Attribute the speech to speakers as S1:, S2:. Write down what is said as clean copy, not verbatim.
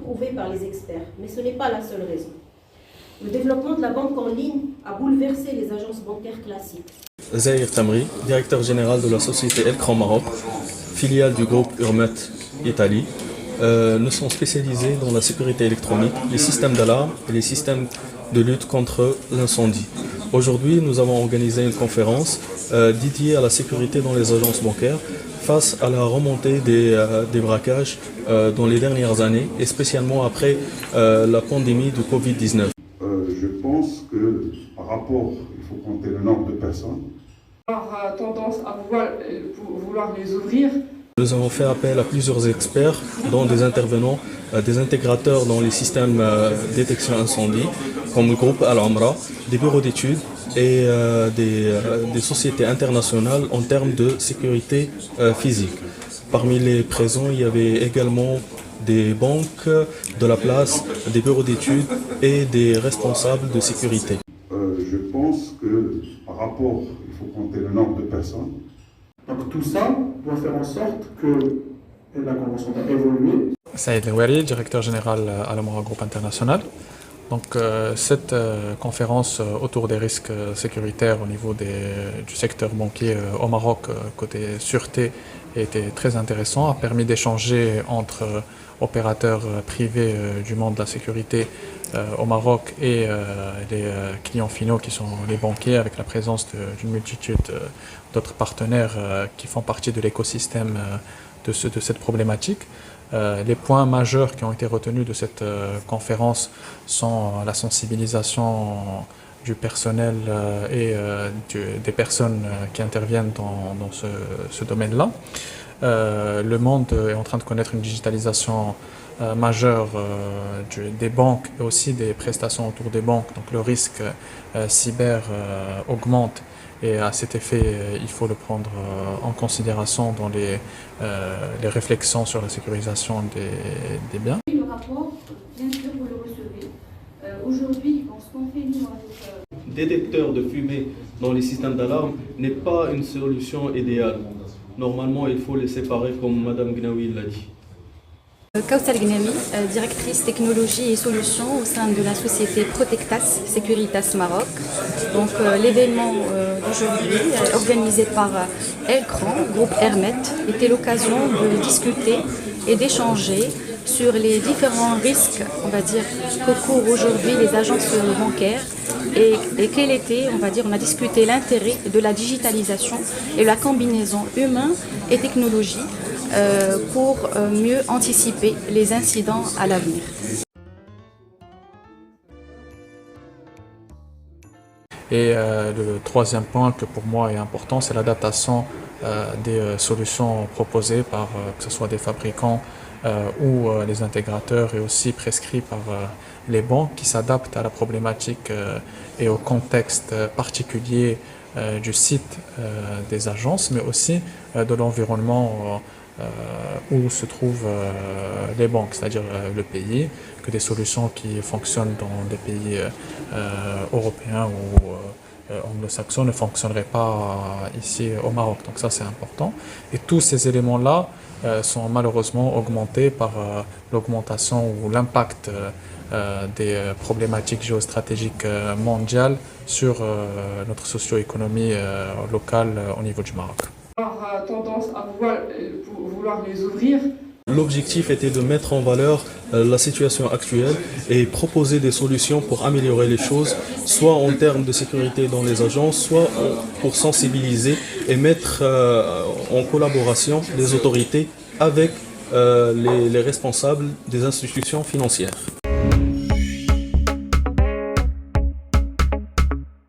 S1: prouvée par les experts, mais ce n'est pas la seule raison. Le développement de la banque en ligne a bouleversé les agences bancaires classiques.
S2: Zahir Tamri, directeur général de la société Elcran Maroc, filiale du groupe Urmet Italie. Nous sommes spécialisés dans la sécurité électronique, les systèmes d'alarme et les systèmes de lutte contre l'incendie. Aujourd'hui, nous avons organisé une conférence dédiée à la sécurité dans les agences bancaires face à la remontée des braquages dans les dernières années et spécialement après la pandémie du Covid-19.
S3: Je pense que par rapport, il faut compter le nombre de personnes.
S4: Avoir tendance à vouloir les ouvrir.
S2: Nous avons fait appel à plusieurs experts, dont des intervenants, des intégrateurs dans les systèmes détection incendie, comme le groupe Al-Amra, des bureaux d'études et des sociétés internationales en termes de sécurité physique. Parmi les présents, il y avait également des banques de la place, des bureaux d'études et des responsables de sécurité.
S3: Je pense que par rapport, il faut compter le nombre de personnes.
S5: Donc tout ça doit faire en sorte que la convention a évolué.
S6: Saïd Louari, directeur général à Al-Amra Groupe International. Donc cette conférence autour des risques sécuritaires au niveau du secteur banquier au Maroc, côté sûreté, était très intéressant, a permis d'échanger entre opérateurs privés du monde de la sécurité au Maroc et les clients finaux qui sont les banquiers, avec la présence d'une multitude d'autres partenaires qui font partie de l'écosystème de cette problématique. Les points majeurs qui ont été retenus de cette conférence sont la sensibilisation du personnel et des personnes qui interviennent dans ce domaine-là. Le monde est en train de connaître une digitalisation majeure des banques et aussi des prestations autour des banques. Donc le risque cyber augmente. Et à cet effet, il faut le prendre en considération dans les réflexions sur la sécurisation des biens.
S7: Le rapport, bien sûr, vous le recevez. Aujourd'hui, ce qu'on fait nous avec...
S2: Détecteur de fumée dans les systèmes d'alarme n'est pas une solution idéale. Normalement, il faut les séparer comme Madame Gnaoui l'a dit.
S8: Kauthar Gnawi, directrice technologie et solutions au sein de la société Protectas Securitas Maroc. Donc l'événement d'aujourd'hui, organisé par Elcran, groupe Hermet, était l'occasion de discuter et d'échanger sur les différents risques, on va dire, que courent aujourd'hui les agences bancaires et quel était, on va dire, on a discuté l'intérêt de la digitalisation et la combinaison humain et technologie pour mieux anticiper les incidents à l'avenir.
S6: Et le troisième point que pour moi est important, c'est l'adaptation des solutions proposées par que ce soit des fabricants ou les intégrateurs et aussi prescrits par les banques qui s'adaptent à la problématique et au contexte particulier du site des agences, mais aussi de l'environnement où se trouvent les banques, c'est-à-dire le pays, que des solutions qui fonctionnent dans des pays européens ou anglo-saxons ne fonctionneraient pas ici au Maroc. Donc ça c'est important. Et tous ces éléments-là sont malheureusement augmentés par l'augmentation ou l'impact des problématiques géostratégiques mondiales sur notre socio-économie locale au niveau du Maroc.
S4: Avoir tendance à vouloir les ouvrir.
S2: L'objectif était de mettre en valeur la situation actuelle et proposer des solutions pour améliorer les choses, soit en termes de sécurité dans les agences, soit pour sensibiliser et mettre en collaboration les autorités avec les responsables des institutions financières.